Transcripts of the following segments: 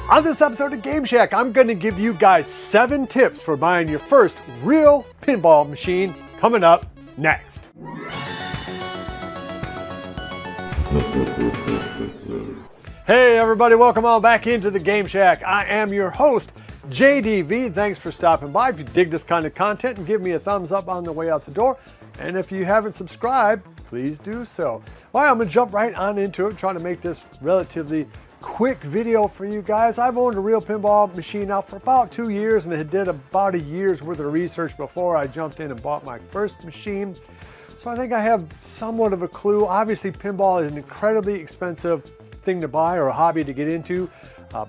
On this episode of Game Shack, I'm going to give you guys 7 tips for buying your first real pinball machine, coming up next. Hey everybody, welcome on back into the Game Shack. I am your host, JDV. Thanks for stopping by. If you dig this kind of content, and give me a thumbs up on the way out the door. And if you haven't subscribed, please do so. Well, I'm going to jump right on into it, trying to make this relatively quick video for you guys. I've owned a real pinball machine now for about 2 years, and I did about a year's worth of research before I jumped in and bought my first machine. So I think I have somewhat of a clue. Obviously, pinball is an incredibly expensive thing to buy or a hobby to get into.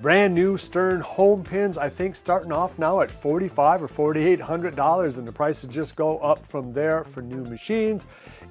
Brand new Stern home pins, I think, starting off now at $4,500 or $4,800, and the prices just go up from there for new machines.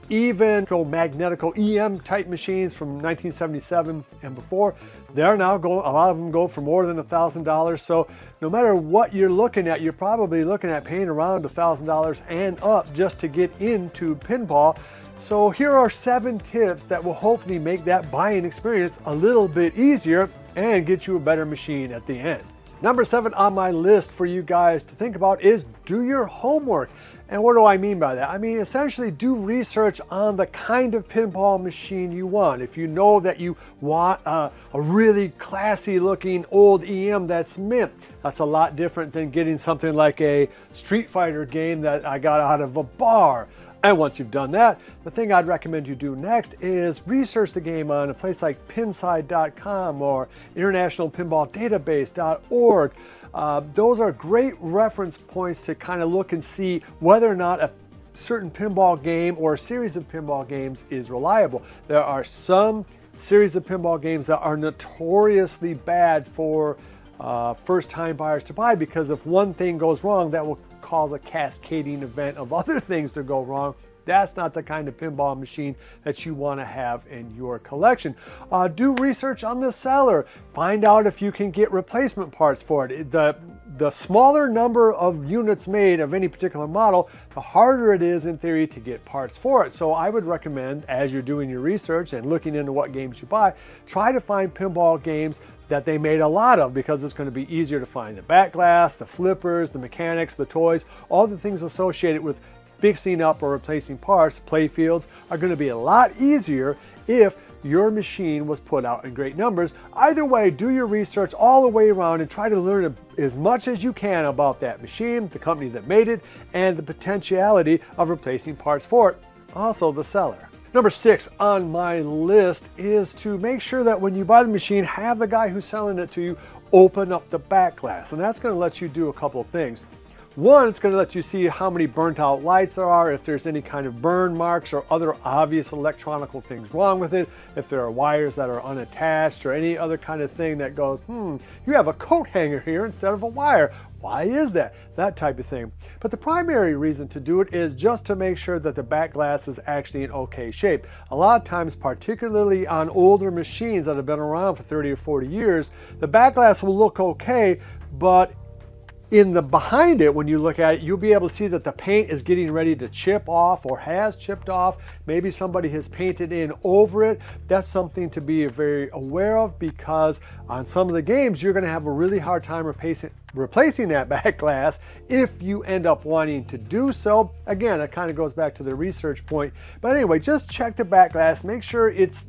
Even magnetical EM type machines from 1977 and before, they're now going, a lot of them go for more than $1,000. So no matter what you're looking at, you're probably looking at paying around $1,000 and up just to get into pinball. So here are 7 tips that will hopefully make that buying experience a little bit easier and get you a better machine at the end. Number 7 on my list for you guys to think about is do your homework. And what do I mean by that? I mean, essentially do research on the kind of pinball machine you want. If you know that you want a really classy looking old EM that's mint, that's a lot different than getting something like a Street Fighter game that I got out of a bar. And once you've done that, the thing I'd recommend you do next is research the game on a place like pinside.com or internationalpinballdatabase.org. Those are great reference points to kind of look and see whether or not a certain pinball game or a series of pinball games is reliable. There are some series of pinball games that are notoriously bad for first-time buyers to buy, because if one thing goes wrong, that will cause a cascading event of other things to go wrong. That's not the kind of pinball machine that you want to have in your collection. Do research on the seller. Find out if you can get replacement parts for it. The smaller number of units made of any particular model, the harder it is in theory to get parts for it. So I would recommend, as you're doing your research and looking into what games you buy, try to find pinball games that they made a lot of, because it's going to be easier to find the back glass, the flippers, the mechanics, the toys, all the things associated with fixing up or replacing parts. Play fields are going to be a lot easier if your machine was put out in great numbers. Either way, do your research all the way around and try to learn as much as you can about that machine, the company that made it, and the potentiality of replacing parts for it. Also the seller. Number 6 on my list is to make sure that when you buy the machine, have the guy who's selling it to you open up the back glass. And that's going to let you do a couple of things. One, it's going to let you see how many burnt out lights there are, if there's any kind of burn marks or other obvious electronical things wrong with it, if there are wires that are unattached or any other kind of thing that goes, you have a coat hanger here instead of a wire. Why is that? That type of thing. But the primary reason to do it is just to make sure that the back glass is actually in okay shape. A lot of times, particularly on older machines that have been around for 30 or 40 years, the back glass will look okay, but in the behind it, when you look at it, you'll be able to see that the paint is getting ready to chip off or has chipped off. Maybe somebody has painted in over it. That's something to be very aware of, because on some of the games, you're going to have a really hard time replacing that back glass if you end up wanting to do so. Again, it kind of goes back to the research point. But anyway, just check the back glass. Make sure it's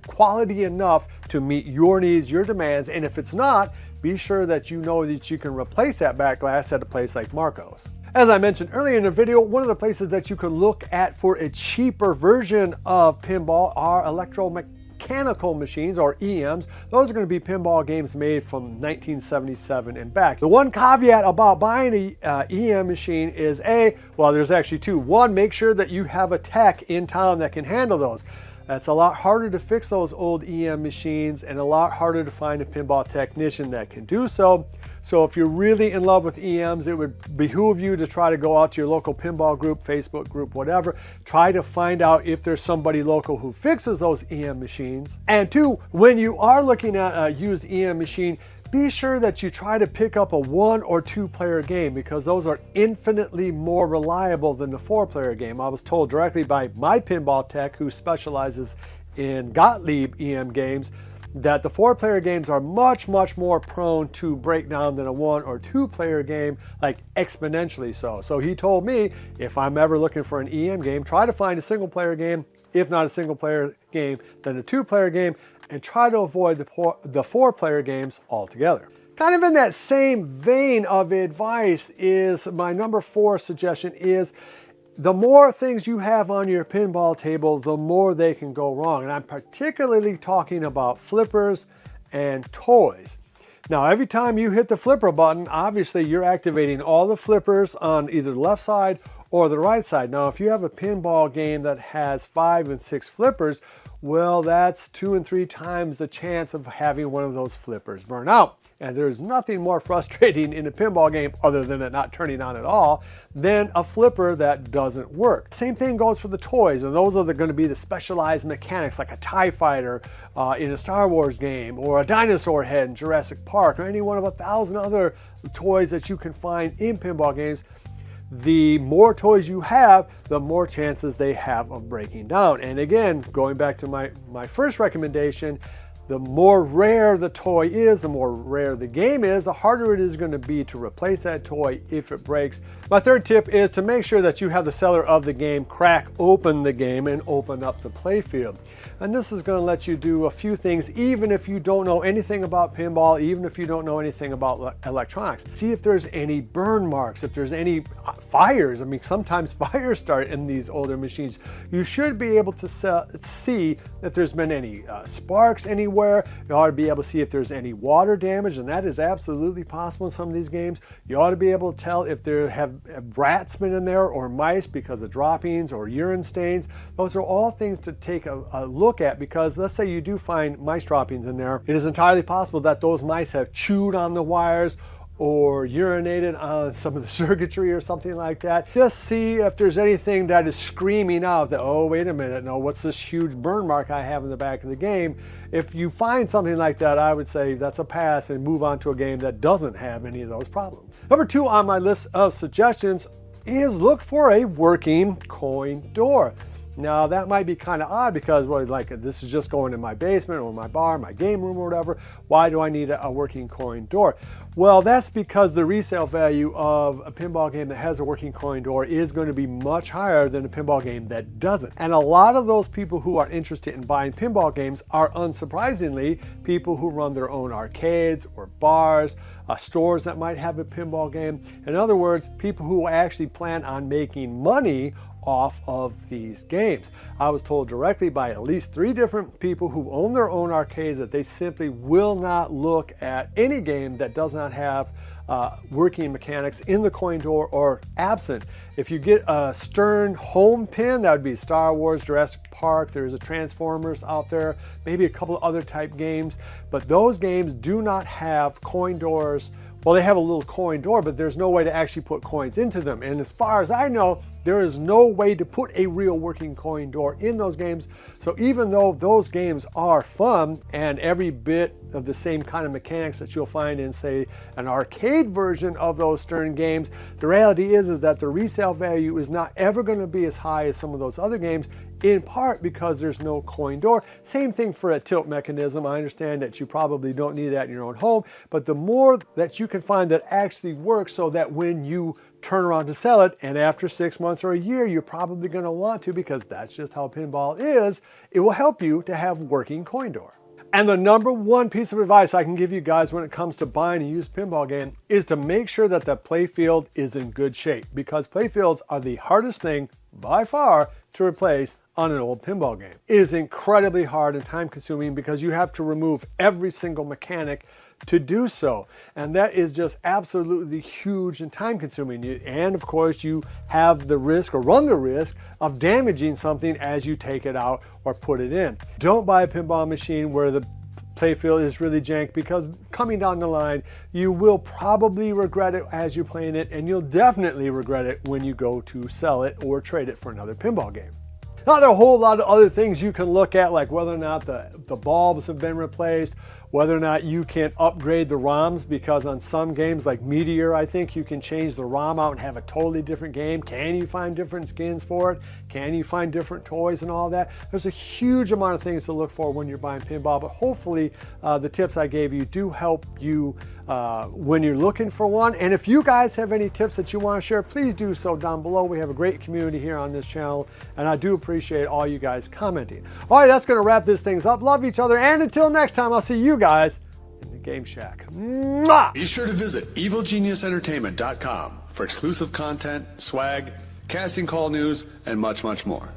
quality enough to meet your needs, your demands. And if it's not, be sure that you know that you can replace that back glass at a place like Marco's. As I mentioned earlier in the video, one of the places that you can look at for a cheaper version of pinball are electromechanical machines, or EMs. Those are going to be pinball games made from 1977 and back. The one caveat about buying an EM machine is there's actually 2. One, make sure that you have a tech in town that can handle those. It's a lot harder to fix those old EM machines and a lot harder to find a pinball technician that can do so. So if you're really in love with EMs, it would behoove you to try to go out to your local pinball group, Facebook group, whatever. Try to find out if there's somebody local who fixes those EM machines. And 2, when you are looking at a used EM machine, be sure that you try to pick up a 1 or 2 player game, because those are infinitely more reliable than the 4-player game. I was told directly by my pinball tech, who specializes in Gottlieb EM games, that the 4-player games are much more prone to break down than a 1 or 2-player game, like exponentially so. So he told me if I'm ever looking for an EM game, try to find a single-player game. If not a single-player game, then a 2-player game, and try to avoid the 4-player games altogether. Kind of in that same vein of advice is my number 4 suggestion is the more things you have on your pinball table, the more they can go wrong. And I'm particularly talking about flippers and toys. Now, every time you hit the flipper button, obviously you're activating all the flippers on either the left side or the right side. Now, if you have a pinball game that has 5 and 6 flippers, well, that's 2 and 3 times the chance of having one of those flippers burn out. And there's nothing more frustrating in a pinball game, other than it not turning on at all, than a flipper that doesn't work. Same thing goes for the toys, and those are going to be the specialized mechanics, like a TIE fighter in a Star Wars game, or a dinosaur head in Jurassic Park, or any one of 1,000 other toys that you can find in pinball games. The more toys you have, the more chances they have of breaking down. And again, going back to my first recommendation, the more rare the toy is, the more rare the game is, the harder it is going to be to replace that toy if it breaks. My third tip is to make sure that you have the seller of the game crack open the game and open up the playfield. And this is going to let you do a few things even if you don't know anything about pinball, even if you don't know anything about electronics. See if there's any burn marks, if there's any fires. I mean, sometimes fires start in these older machines. You should be able to see if there's been any sparks anywhere. You ought to be able to see if there's any water damage, and that is absolutely possible in some of these games. You ought to be able to tell if there have rats been in there or mice because of droppings or urine stains. Those are all things to take a look at, because let's say you do find mice droppings in there. It is entirely possible that those mice have chewed on the wires or urinated on some of the circuitry or something like that. Just see if there's anything that is screaming out that, oh, wait a minute, no, what's this huge burn mark I have in the back of the game? If you find something like that, I would say that's a pass and move on to a game that doesn't have any of those problems. Number 2 on my list of suggestions is look for a working coin door. Now, that might be kind of odd because, well, like, this is just going in my basement or my bar, my game room or whatever. Why do I need a working coin door? Well, that's because the resale value of a pinball game that has a working coin door is going to be much higher than a pinball game that doesn't. And a lot of those people who are interested in buying pinball games are, unsurprisingly, people who run their own arcades or bars, stores that might have a pinball game. In other words, people who actually plan on making money off of these games. I was told directly by at least 3 different people who own their own arcades that they simply will not look at any game that does not have working mechanics in the coin door or absent. If you get a Stern home pin, that would be Star Wars, Jurassic Park, there's a Transformers out there, maybe a couple of other type games, but those games do not have coin doors. Well, they have a little coin door, but there's no way to actually put coins into them. And as far as I know, there is no way to put a real working coin door in those games. So even though those games are fun and every bit of the same kind of mechanics that you'll find in, say, an arcade version of those Stern games, the reality is that the resale value is not ever going to be as high as some of those other games, in part because there's no coin door. Same thing for a tilt mechanism. I understand that you probably don't need that in your own home, but the more that you can find that actually works so that when you turn around to sell it, and after 6 months or a year, you're probably going to want to, because that's just how pinball is, it will help you to have working coin door. And the number 1 piece of advice I can give you guys when it comes to buying a used pinball game is to make sure that the playfield is in good shape, because playfields are the hardest thing by far to replace on an old pinball game. It is incredibly hard and time consuming because you have to remove every single mechanic to do so, and that is just absolutely huge and time consuming. And of course, you have the risk, or run the risk, of damaging something as you take it out or put it in. Don't buy a pinball machine where the playfield is really jank, because coming down the line, you will probably regret it as you're playing it, and you'll definitely regret it when you go to sell it or trade it for another pinball game. Now, there are a whole lot of other things you can look at, like whether or not the bulbs have been replaced, whether or not you can upgrade the ROMs, because on some games like Meteor, I think you can change the ROM out and have a totally different game. Can you find different skins for it? Can you find different toys and all that? There's a huge amount of things to look for when you're buying pinball, but hopefully the tips I gave you do help you when you're looking for one. And if you guys have any tips that you want to share, please do so down below. We have a great community here on this channel, and I do appreciate all you guys commenting. All right, that's going to wrap this things up. Love each other, and until next time, I'll see you guys in the Game Shack. Mwah! Be sure to visit evilgeniusentertainment.com for exclusive content, swag, casting call news, and much, much more.